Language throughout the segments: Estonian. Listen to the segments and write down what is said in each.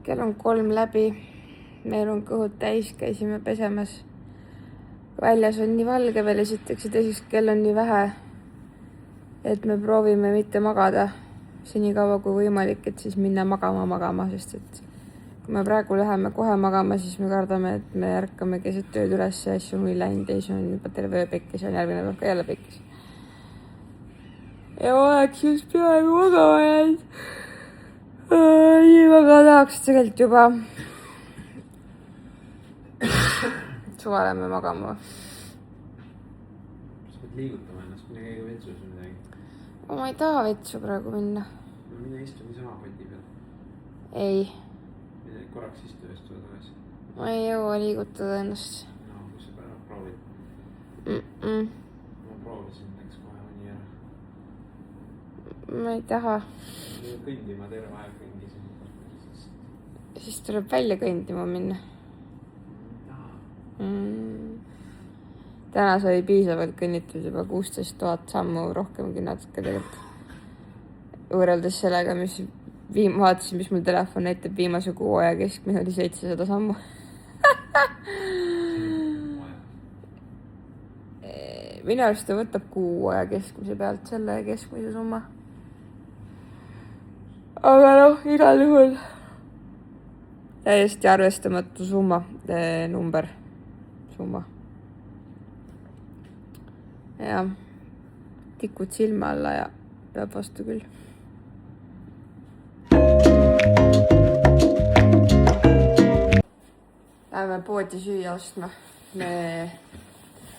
kell on 3 läbi. Meil on kõhud täis, käisime pesemas. Väljas on nii valge veel esiteks ja teiseks kell on nii vähe, et me proovime mitte magada seni kaua kui võimalik, et siis minna magama, sest et kui me praegu läheme kohe magama, siis me kardame, et me ärkame keset tööd üles ja asju on läinud ja siis on juba terve öö pekkis ja järgmine päev ka jälle pekkis. Ja oleks just peaaegu magama jäänud. Nii väga tahaks tegelikult juba suvaleme magama. Sa pead liigutama ennast, mine käiga vetsus või midagi. Ma ei taha vetsu praegu minna. No mine istu niisama poti peal. Ei. Mine korraks istu ja istu tagasi. Ma ei jõua liigutada ennast. No, kui sa päeva proovid. Ma proovisin, läks kohe mõni ära. Ma ei taha. Kõndima terve aeg kõndisin. Siis tuleb välja kõndima minna. Täna sai piisavalt kõnnitud juba 16 000 sammu, rohkemgi natuke tegelikult. Võrreldes sellega, mis vaatasin, mis mul telefon näitab viimase kuu aja keskmine oli 700 sammu. Minu arust ta võtab kuu aja keskmise pealt selle keskmise summa. Aga noh, igal juhul täiesti arvestamatu summa, summa. Ja tikud silma alla ja peab vastu küll. Läheme poodi süüa ostma. Me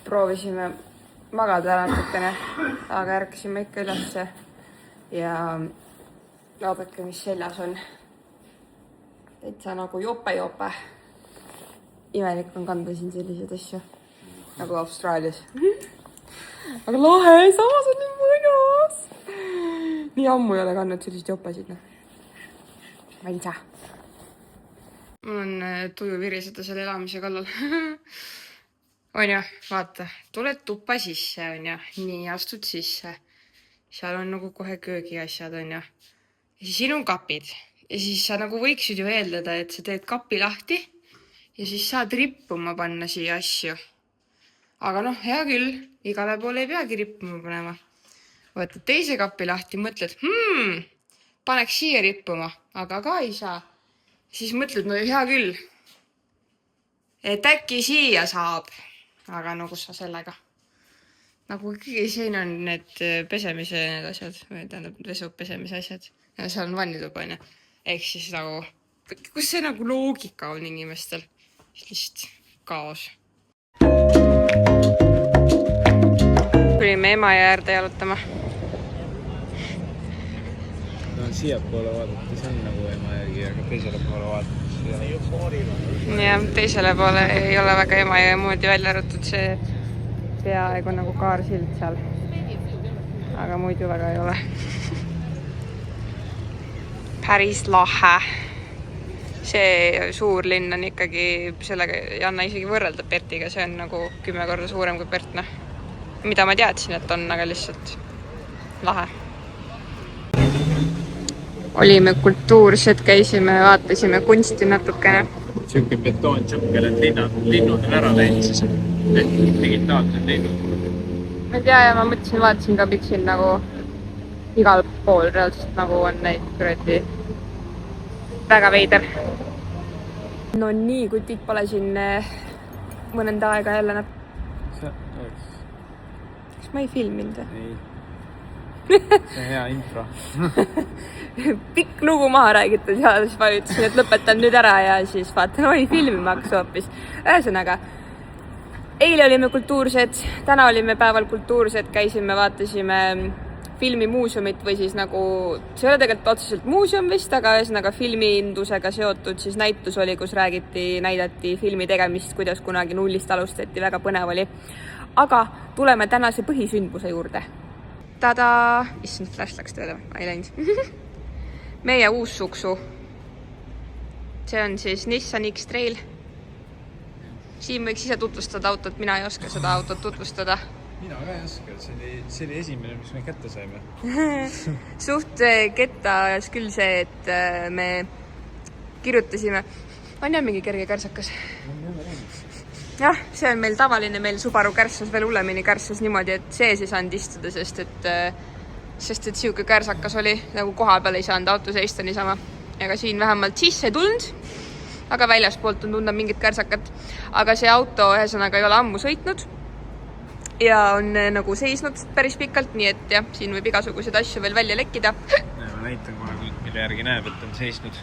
proovisime magada natukene, aga ärkasime ikka ülesse ja vaadake, mis seljas on. Täitsa nagu jope. Imelik on kanda siin selliseid asju nagu Austraalias. Aga lahe, samas on nii mõnus. Nii ammu ei ole kandnud selliseid jopasid. Ma ei saa. Mul on tuju viriseda selle elamise kallal. On ju, vaata, tuled tuppa sisse, on ju. Nii, astud sisse. Seal on nagu kohe köögi asjad, on ju. Ja siis siin on kapid. Ja siis sa nagu võiksid ju eeldada, et sa teed kapi lahti ja siis saad rippuma panna siia asju. Aga noh, hea küll, igale poole ei peagi rippuma panema. Võtad teise kapi lahti, mõtled, paneks siia rippuma, aga ka ei saa. Siis mõtled, no hea küll, et äkki siia saab. Aga no kus sa sellega? Nagu kõige siin on need pesemise need asjad, või tähendab vesu pesemise asjad. Ja seal on vannituba, on ju. Ehk siis nagu, kus see nagu loogika on inimestel? Lihtsalt kaos. Tulime ema äärde jalutama. No siia poole vaadates on nagu ema järgi, aga teisele poole vaadates. Ja teisele poole ei ole väga ema ja moodi välja arvatud see peaaegu nagu kaarsild seal. Aga muidu väga ei ole. Päris lahe. See suur linn on ikkagi sellega ei anna isegi võrrelda Pertiga, see on nagu 10 korda suurem kui Pert. Mida ma teadsin, et on, aga lihtsalt lahe. Olime kultuursed, käisime, vaatasime kunsti natukene. Siuke betoonšukkel, et linnud on ära läinud, siis digitaalsed linnud. Ma ei tea ja ma mõtlesin, vaatasin ka piksin nagu igal pool reaalselt nagu on neid kuradi väga veider. No nii, kui tiit pole siin mõnenda aega jälle Kas ma ei filminud? Ei. See on hea intro. Pikk lugu maha räägitud ja siis valitsin, et lõpetan nüüd ära ja siis vaatan, oi filmima hakkas hoopis. Ühesõnaga, eile olime kultuursed, täna olime päeval kultuursed, käisime, vaatasime filmimuuseumit või siis nagu, see ei ole tegelikult otseselt muuseum vist, aga ühesõnaga filmiindusega seotud siis näitus oli, kus näidati filmi tegemist, kuidas kunagi nullist alustati, väga põnev oli. Aga tuleme tänase põhisündmuse juurde. Tada! Issand, flash läks tööle, ei läinud. Meie uus suksu. See on siis Nissan X-Trail. Siin võiks ise tutvustada autot, mina ei oska seda autot tutvustada. Mina ka ei oska, see oli esimene, mis me kätte saime. Suht ketta küll see, et me kirjutasime. On jah mingi kerge kärsakas? Jah, see on meil tavaline, meil Subaru kärssas veel hullemini kärssas niimoodi, et sees ei saanud istuda, sest et siuke kärsakas oli, nagu koha peal ei saanud auto seista niisama. Aga siin vähemalt sisse ei tulnud, aga väljaspoolt on tunda mingit kärsakat. Aga see auto ühesõnaga ei ole ammu sõitnud ja on nagu seisnud päris pikalt, nii et jah, siin võib igasuguseid asju veel välja lekkida. Ma näitan kohe, mille järgi näeb, et on seisnud.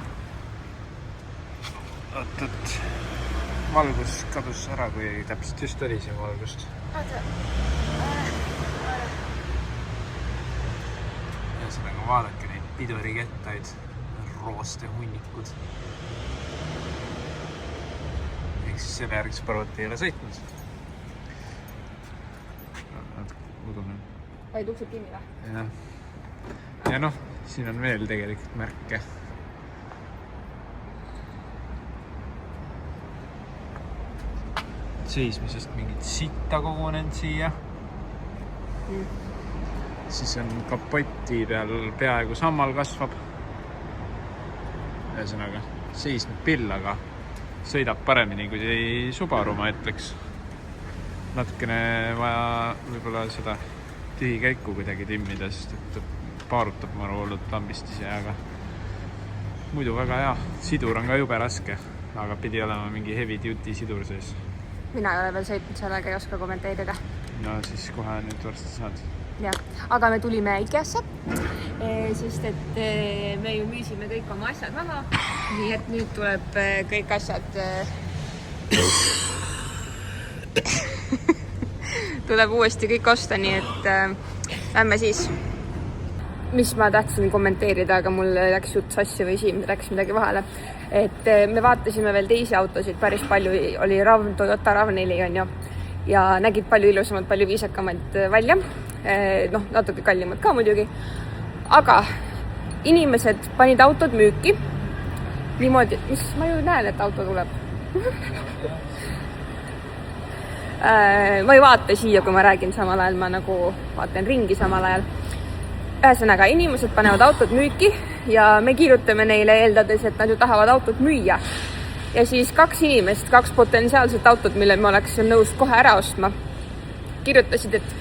Oot. Valgus kadus ära, kui täpselt just oli siin valgust. Ühesõnaga vaadake neid pidurikettaid, rooste hunnikud. Ehk siis selle järgis parvat ei ole sõitnud. Udune. Vaid uksed kinni või? Ja noh, siin on veel tegelikult märke. Seismisest mingit sitta kogunenud siia. Siis on kapoti peal peaaegu sammal kasvab. Ühesõnaga, seisnud pill, aga sõidab paremini kui Subaru, ma ütleks. Natukene vaja võib-olla seda tühikäiku kuidagi timmida, sest et paarutab maru hullult lambist ise, aga muidu väga hea. Sidur on ka jube raske, aga pidi olema mingi heavy duty sidur sees. Mina ei ole veel sõitnud sellega, ei oska kommenteerida. No siis kohe nüüd varsti saad. Ja, aga me tulime Ikeasse, sest et me ju müüsime kõik oma asjad maha, nii et nüüd tuleb kõik asjad tuleb uuesti kõik osta, nii et lähme siis. Mis ma tahtsin kommenteerida, aga mul läks jutt sassi või siin läks midagi vahele. Et me vaatasime veel teisi autosid, päris palju oli Toyota RAV4 on ju, ja nägid palju ilusamad, palju viisakamaid välja. Noh, natuke kallimad ka muidugi. Aga inimesed panid autod müüki. Niimoodi, mis ma ju näen, et auto tuleb. Ma ei vaata siia, kui ma räägin samal ajal, ma nagu vaatan ringi samal ajal. Ühesõnaga, inimesed panevad autod müüki ja me kirjutame neile eeldades, et nad ju tahavad autot müüa. Ja siis 2 inimest, 2 potentsiaalset autot, mille me oleks nõus kohe ära ostma, kirjutasid, et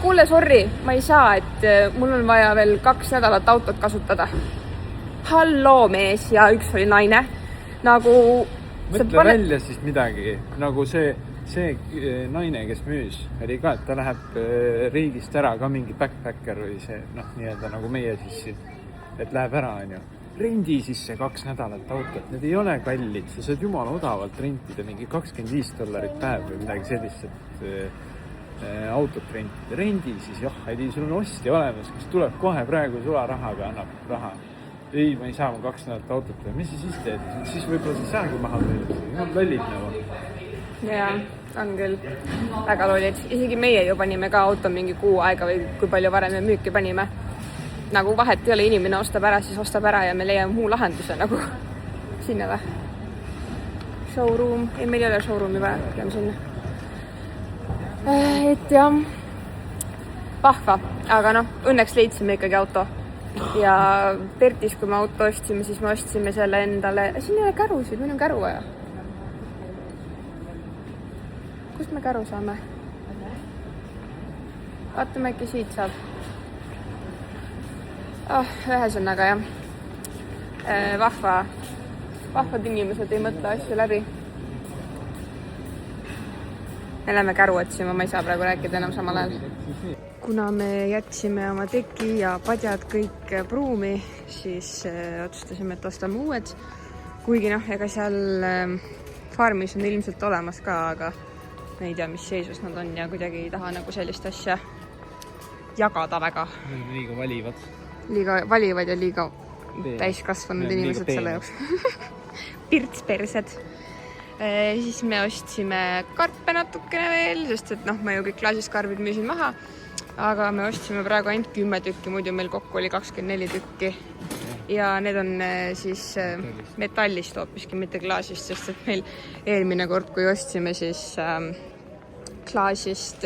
kuule, sorry, ma ei saa, et mul on vaja veel 2 nädalat autot kasutada. Halloo mees, ja üks oli naine. Nagu... Mõtle välja siis midagi, nagu see naine, kes müüs, oli ka, et ta läheb riigist ära ka mingi backpacker või see, noh, nii-öelda nagu meie siis, et läheb ära, on ju. Rendi siis see 2 nädalat autot, need ei ole kallid, sa saad jumala odavalt rentida mingi $25 päev või midagi sellist, et autot rentida. Rendi siis, sul on ostja olemas, kes tuleb kohe praegu sularahaga, annab raha. Ei, ma ei saa 2 nädalat autot või, mis sa siis teed? Siis võib-olla sa saagi maha müüda. Nad lollid nagu. Jaa, on küll. Väga lollid. Isegi meie ju panime ka auto mingi kuu aega või kui palju varem me müüki panime. Nagu vahet ei ole, inimene ostab ära, siis ostab ära ja me leiame muu lahenduse nagu sinna või. Showroom. Ei, meil ei ole showroomi vaja, peame sinna. Et jah, vahva. Aga noh, õnneks leidsime ikkagi auto. Ja Pertis, kui me auto ostsime, siis me ostsime selle endale. Siin ei ole kärusid, meil on käru vaja. Kust me käru saame? Vaatame, äkki siit saab. Ühesõnaga jah. Vahvad inimesed ei mõtle asju läbi. Me läheme käru otsima, ma ei saa praegu rääkida enam samal ajal. Kuna me jätsime oma teki ja padjad kõik pruumi, siis otsustasime, et ostame uued. Kuigi noh, ega seal farmis on ilmselt olemas ka, aga me ei tea, mis seisus nad on ja kuidagi ei taha nagu sellist asja jagada väga. Liiga valivad. Liiga valivad ja liiga täiskasvanud inimesed selle jaoks. Pirtspersed. Siis me ostsime karpe natukene veel, sest et noh, ma ju kõik klaasiskarbid müüsin maha. Aga me ostsime praegu ainult 10 tükki, muidu meil kokku oli 24 tükki. Ja need on siis metallist hoopiski, mitte klaasist, sest et meil eelmine kord, kui ostsime, siis klaasist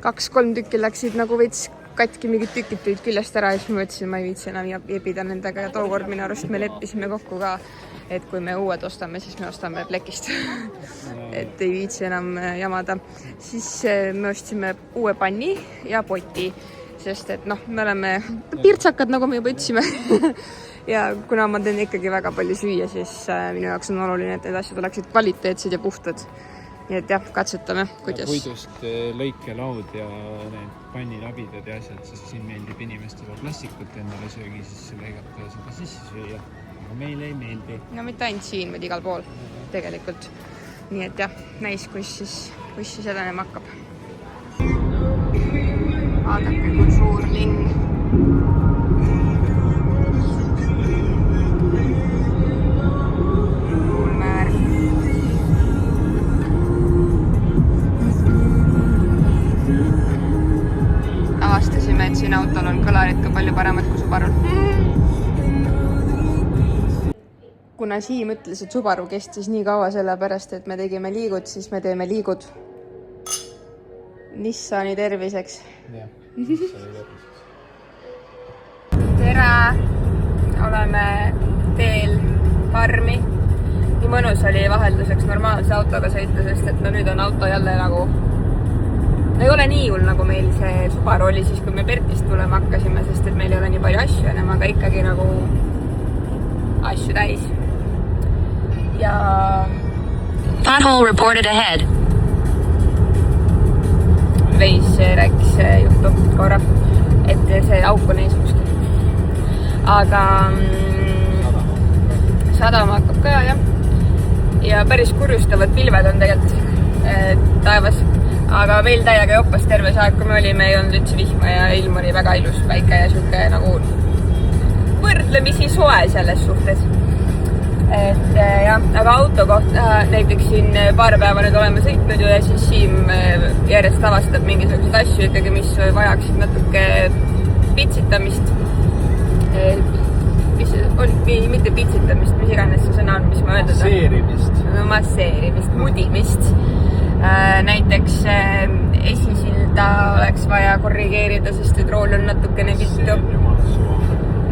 2-3 tükki läksid nagu veits katki mingid tükid tulid küljest ära ja siis ma mõtlesin, ma ei viitsi enam jebida nendega ja tookord minu arust me leppisime kokku ka, et kui me uued ostame, siis me ostame plekist. Et ei viitsi enam jamada. Siis me ostsime uue panni ja poti, sest et noh, me oleme pirtsakad, nagu me juba ütlesime. Ja kuna ma teen ikkagi väga palju süüa, siis minu jaoks on oluline, et need asjad oleksid kvaliteetsed ja puhtad. Nii et jah, katsetame, kuidas. Puidust lõikelaud ja need pannilabidad ja asjad, sest siin meeldib inimestele plastikut endale söögi, siis lõigata seda sisse süüa. Aga meil ei meeldi. No mitte ainult siin, vaid igal pool tegelikult. Nii et jah, näis, kus siis edenema hakkab. Vaadake, kui suur linn. Avastasime, et siin autol on kõlarid ka palju paremad kui Subarul. Kuna Siim ütles, et Subaru kestis nii kaua sellepärast, et me tegime liigud, siis me teeme liigud Nissani terviseks. Jah, Nissani terviseks. Tere! Oleme teel farmi. Nii mõnus oli vahelduseks normaalse autoga sõita, sest et no nüüd on auto jälle nagu ei ole nii hull, nagu meil see Subaru oli siis, kui me Pertist tulema hakkasime, sest et meil ei ole nii palju asju enam, aga ikkagi nagu asju täis. Ja pothole reported ahead. Veis rääkis juttu korra, et see auk on ees kuskil. Aga sadama hakkab ka, jah. Ja päris kurjustavad pilved on tegelikult taevas. Aga meil täiega joppas terve see aeg, kui me olime, ei olnud üldse vihma ja ilm oli väga ilus päike ja siuke nagu võrdlemisi soe selles suhtes. Et jah, aga auto kohta näiteks siin paar päeva nüüd oleme sõitnud ja siis Siim järjest avastab mingisugused asju ikkagi, mis vajaksid natuke pitsitamist. Mis on mitte pitsitamist, mis iganes see sõna on, mis ma öeldada. Masseerimist. Masseerimist, mudimist. Näiteks esisilda oleks vaja korrigeerida, sest et rool on natukene viltu.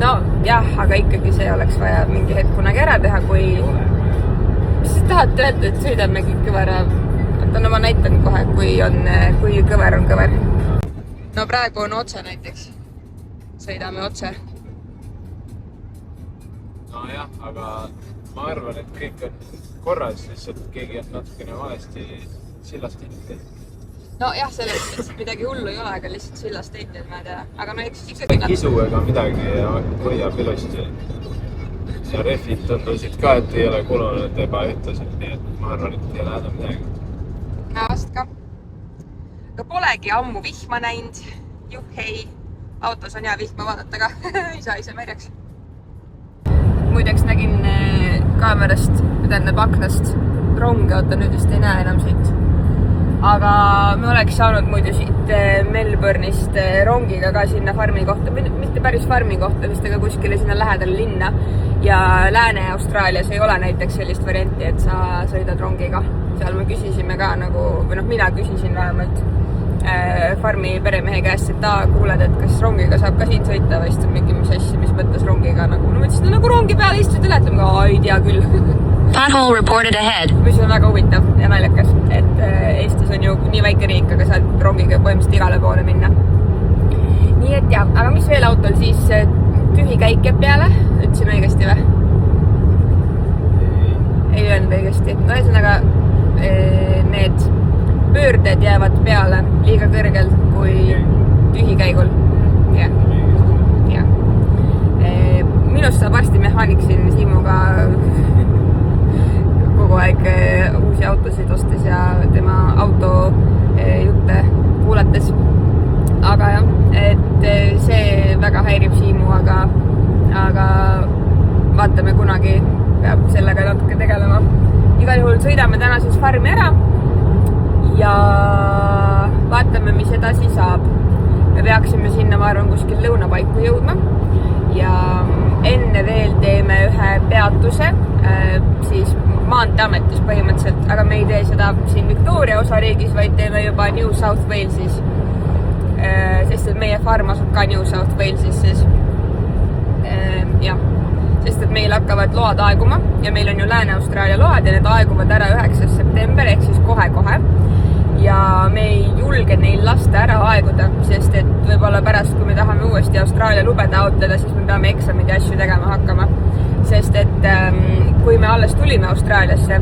No jah, aga ikkagi see oleks vaja mingi hetk kunagi ära teha, kui mis tahate öelda, et sõidamegi kõvera. No ma näitan kohe, kui kõver on kõver. No praegu on otse näiteks. Sõidame otse. No jah, aga ma arvan, et kõik on korras, lihtsalt keegi on natukene valesti sillast heited. No jah, selles mõttes midagi hullu ei ole, aga lihtsalt sillast heited ma ei tea. Aga no eks ikkagi... Kisu ega midagi hoiab ilusti. Ja refid tundusid ka, et ei ole kulunud ebaühtlaselt, nii et ma arvan, et ei ole häda midagi. No vast ka. Aga polegi ammu vihma näinud. Juhhei, autos on hea vihma vaadata ka. Isa ise märjaks. Muideks nägin kaamerast, tähendab aknast rongi, oota nüüd vist ei näe enam siit. Aga me oleks saanud muidu siit Melbourne'ist rongiga ka sinna farmi kohta, mitte päris farmi kohta, vist aga kuskile sinna lähedal linna. Ja Lääne-Austraalias ei ole näiteks sellist varianti, et sa sõidad rongiga. Seal me küsisime ka nagu, või noh, mina küsisin vähemalt farmi peremehe käest, et kuuled, et kas rongiga saab ka siin sõita või siis mingi mis asja, mis mõttes rongiga nagu. No mõtlesin, nagu rongi peale istud üle, ei tea küll. Pothole reported ahead. Mis on väga huvitav ja naljakas, et Eestis on ju nii väike riik, aga saad rongiga põhimõtteliselt igale poole minna. Nii et jah, aga mis veel autol siis tühi käik jääb peale? Ütlesime õigesti või? Ei öelnud õigesti. No ühesõnaga need pöörded jäävad peale liiga kõrgelt kui tühi käigul. Jah. Minust saab varsti mehaanik siin Siimuga kogu aeg uusi autosid ostes ja tema auto jutte kuulates. Aga jah, et see väga häirib Siimu, aga vaatame kunagi, peab sellega natuke tegelema. Igal juhul sõidame täna siis farmi ära ja vaatame, mis edasi saab. Me peaksime sinna, ma arvan, kuskil lõunapaiku jõudma ja enne veel teeme ühe peatuse siis Maanteeametis põhimõtteliselt, aga me ei tee seda siin Victoria osariigis, vaid teeme juba New South Walesis. sest et meie farm asub ka New South Walesis siis. Jah, sest et meil hakkavad load aeguma ja meil on ju Lääne-Austraalia load ja need aeguvad ära 9. september ehk siis kohe-kohe. Ja me ei julge neil lasta ära aeguda, sest et võib-olla pärast, kui me tahame uuesti Austraalia lube taotleda, siis me peame eksamid ja asju tegema hakkama. Sest et kui me alles tulime Austraaliasse,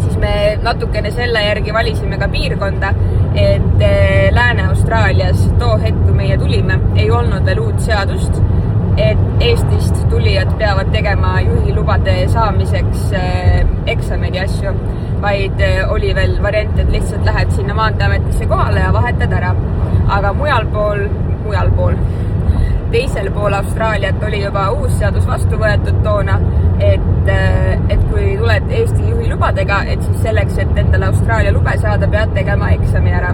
siis me natukene selle järgi valisime ka piirkonda, et Lääne-Austraalias too hetk, kui meie tulime, ei olnud veel uut seadust, et Eestist tulijad peavad tegema juhilubade saamiseks eksameid ja asju, vaid oli veel variant, et lihtsalt lähed sinna Maanteeametisse kohale ja vahetad ära. Aga mujal pool, teisel pool Austraaliat oli juba uus seadus vastu võetud toona, et kui tuled Eesti juhilubadega, et siis selleks, et endale Austraalia lube saada, pead tegema eksami ära.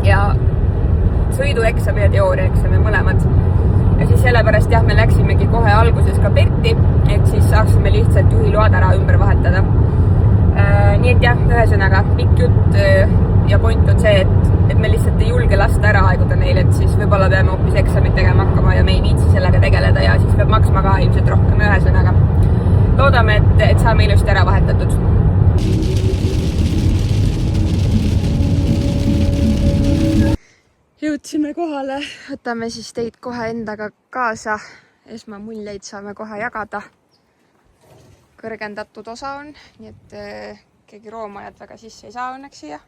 Ja sõidueksami ja teooriaeksami mõlemad. Ja siis sellepärast jah, me läksimegi kohe alguses ka Perti, et siis saaksime lihtsalt juhiload ära ümber vahetada. Nii et jah, ühesõnaga pikk jutt ja point on see, et me lihtsalt ei julge lasta ära aeguda neil, et siis võib-olla peame hoopis eksamit tegema hakkama ja me ei viitsi sellega tegeleda ja siis peab maksma ka ilmselt rohkem ühesõnaga. Loodame, et saame ilusti ära vahetatud. Jõudsime kohale, võtame siis teid kohe endaga kaasa. Esmamuljeid saame kohe jagada. Kõrgendatud osa on, nii et keegi roomajad väga sisse ei saa õnneks siia.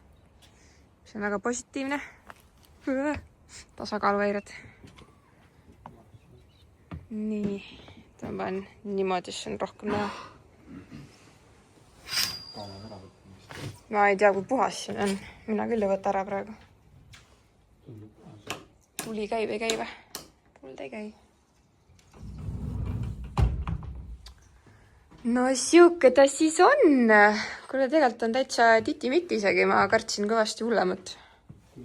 See on väga positiivne. Tasakaaluhäired. Nii, tõmban niimoodi, see on rohkem näha. Ma ei tea, kui puhas siin on. Mina küll ei võta ära praegu. Tuli käib, ei käi või? Tuld ei käi. No siuke ta siis on. Kuule, tegelikult on täitsa titi-miti isegi. Ma kartsin kõvasti hullemat.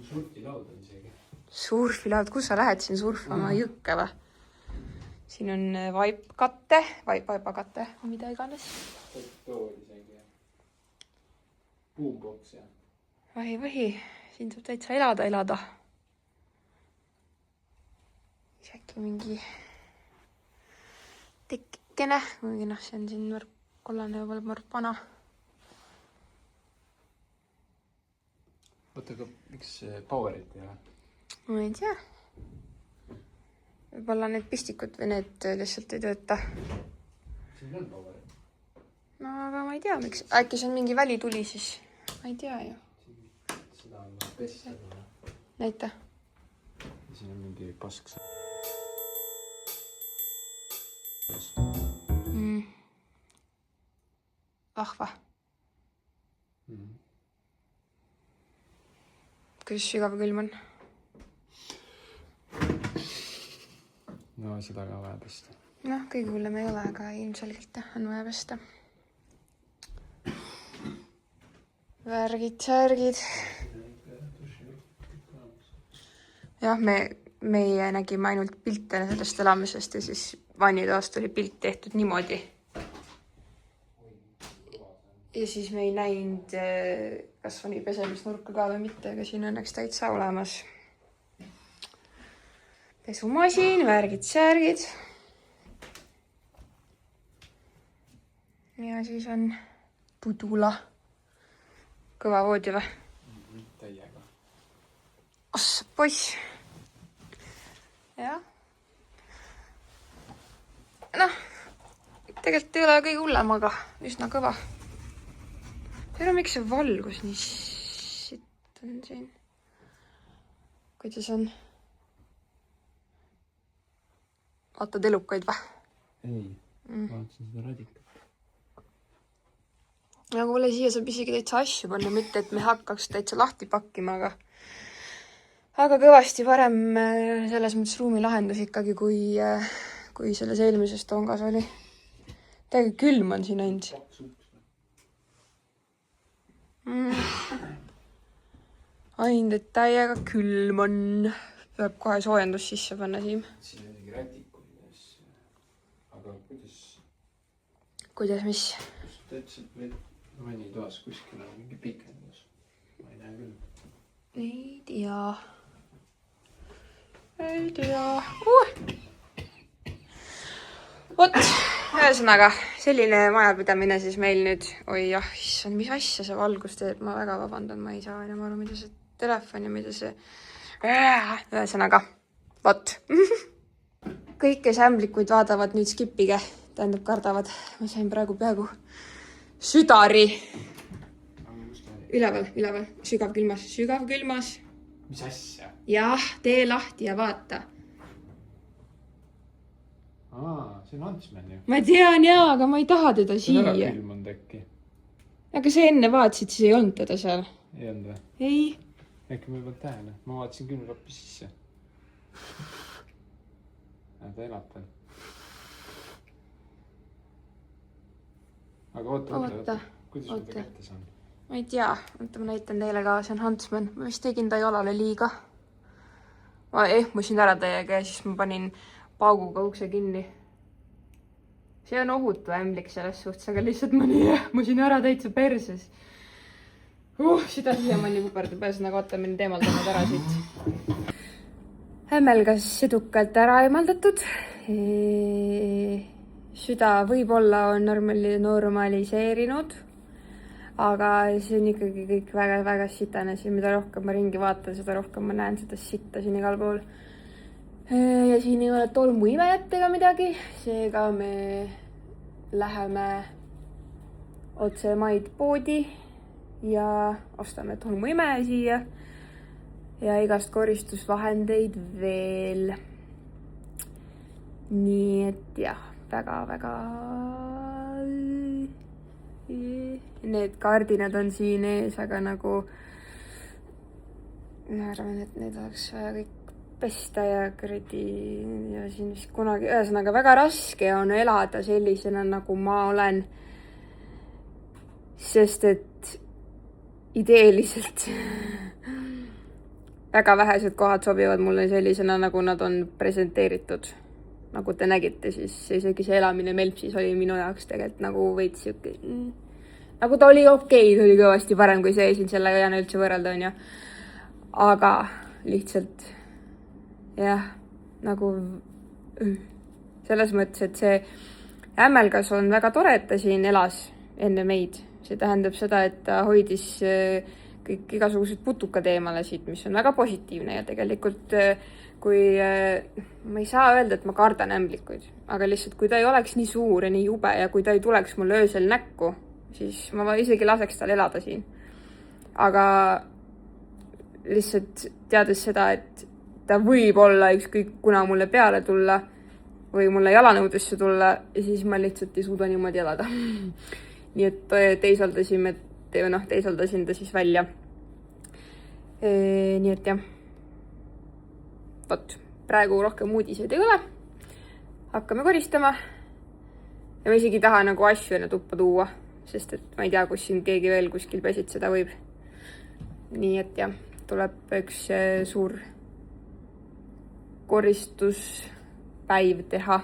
Surfilaud on isegi. Surfilaud? Kus sa lähed siin surfama? Jõkke või? Siin on vaipkatte, vaipakatte, mida iganes. Tool isegi. Boombox ja. Vahi. Siin saab täitsa elada. Äkki mingi tekkene, kuigi see on siin kollane võib-olla marpana. Oota, aga miks powerit ei ole? Ma ei tea. Võib-olla need pistikud või need lihtsalt ei tööta. Siin on powerit. No aga ma ei tea, miks. Äkki see on mingi välituli siis. Ma ei tea ju. Seda on pesta. Näita. Siin on mingi pask. Vahva. Kuidas sügav külm on? No seda ka vaja pesta. Noh, kõige hullem ei ole, aga ilmselgelt on vaja pesta. Värgid. Jah, meie nägime ainult pilte sellest elamisest ja siis vannitoast oli pilt tehtud niimoodi. Ja siis me ei näinud kasvani pesemisnurka ka või mitte, aga siin õnneks täitsa olemas. Pesumasin, värgid. Ja siis on pudula. Kõva voodi või? Täiega. Ossa, poiss. Jah. Noh, tegelikult ei ole kõige hullem, aga üsna kõva. Tere, miks see valgus nii sitt on siin? Kuidas on? Vaatad elukaid või? Ei, vaatasin seda radikat. Aga mulle siia saab isegi täitsa asju panna, mitte et me hakkaks täitsa lahti pakkima, aga kõvasti parem selles mõttes ruumilahendus ikkagi, kui selles eelmises tongas oli. Täiega külm on siin ainult. Ainult, et täiega külm on. Peab kohe soojendus sisse panna siin. Siin on mingi rätikulides. Aga kuidas? Kuidas, mis? Kus ta ütles, et vannitoas kuskil on mingi pikendus? Ma ei näe küll. Ei tea. ei tea. Vot, ühesõnaga, selline majapidamine siis meil nüüd. Oi jah, issand, mis asja see valgus teeb? Ma väga vabandan, ma ei saa enam aru, mida see telefon ja mida see... Ühesõnaga, vot. Kõik, kes ämblikuid vaatavad, nüüd skipige. Tähendab, kardavad. Ma sain praegu peaaegu südari. Üleval. Sügav külmas. Mis asja? Jah, tee lahti ja vaata. See on Huntsman ju. Ma tean jaa, aga ma ei taha teda See on ära siia. külmunud äkki. Aga see enne vaatasid, siis ei olnud teda seal. Ei olnud või? Ei. Äkki ma ei pannud tähele. Ma vaatasin külmkappi sisse. Ta elab veel. Aga oota. Kuidas ma ta kätte saan? Ma ei tea. Oota, ma näitan teile ka. See on Huntsman. Ma vist tegin ta jalale liiga. Ma ehmusin ära täiega ja siis ma panin pauguga ukse kinni. See on ohutu ämblik selles suhtes, aga lihtsalt ma nii ehmusin ära täitsa perses. Seda siiamaani puperdab, ühesõnaga oota, mind eemaldanud ära siit. Hämmelgas edukalt ära eemaldatud. Süda võib-olla on normaliseerinud, aga see on ikkagi kõik väga-väga sitane. Siin mida rohkem ma ringi vaatan, seda rohkem ma näen seda sitta siin igal pool. Ja siin ei ole tolmu imejat ega midagi, seega me läheme otse Maid poodi ja ostame tolmu imeja siia ja igast koristusvahendeid veel. Nii et jah, väga-väga... Need kardinad on siin ees, aga nagu ma arvan, et need oleks vaja kõik pesta ja kuradi ja siin vist kunagi, ühesõnaga väga raske on elada sellisena, nagu ma olen, sest et ideeliselt väga vähesed kohad sobivad mulle sellisena, nagu nad on presenteeritud. Nagu te nägite, siis isegi see elamine Melpsis oli minu jaoks tegelikult nagu veits siuke, nagu ta oli okei, ta oli kõvasti parem kui see siin, sellega ei jäänud üldse võrrelda, on ju. Aga lihtsalt jah, nagu selles mõttes, et see ämmelgas on väga tore, et ta siin elas enne meid. See tähendab seda, et ta hoidis kõik igasugused putukad eemale siit, mis on väga positiivne ja tegelikult kui ma ei saa öelda, et ma kardan ämblikuid, aga lihtsalt kui ta ei oleks nii suur ja nii jube ja kui ta ei tuleks mul öösel näkku, siis ma isegi laseks tal elada siin. Aga lihtsalt teades seda, et ta võib olla ükskõik kuna mulle peale tulla või mulle jalanõudesse tulla ja siis ma lihtsalt ei suuda niimoodi elada. Nii et teisaldasin ta siis välja. Nii et jah. Vot, praegu rohkem uudiseid ei ole. Hakkame koristama. Ja ma isegi ei taha nagu asju enne tuppa tuua, sest et ma ei tea, kus siin keegi veel kuskil pesitseda võib. Nii et jah, tuleb üks suur koristuspäiv teha.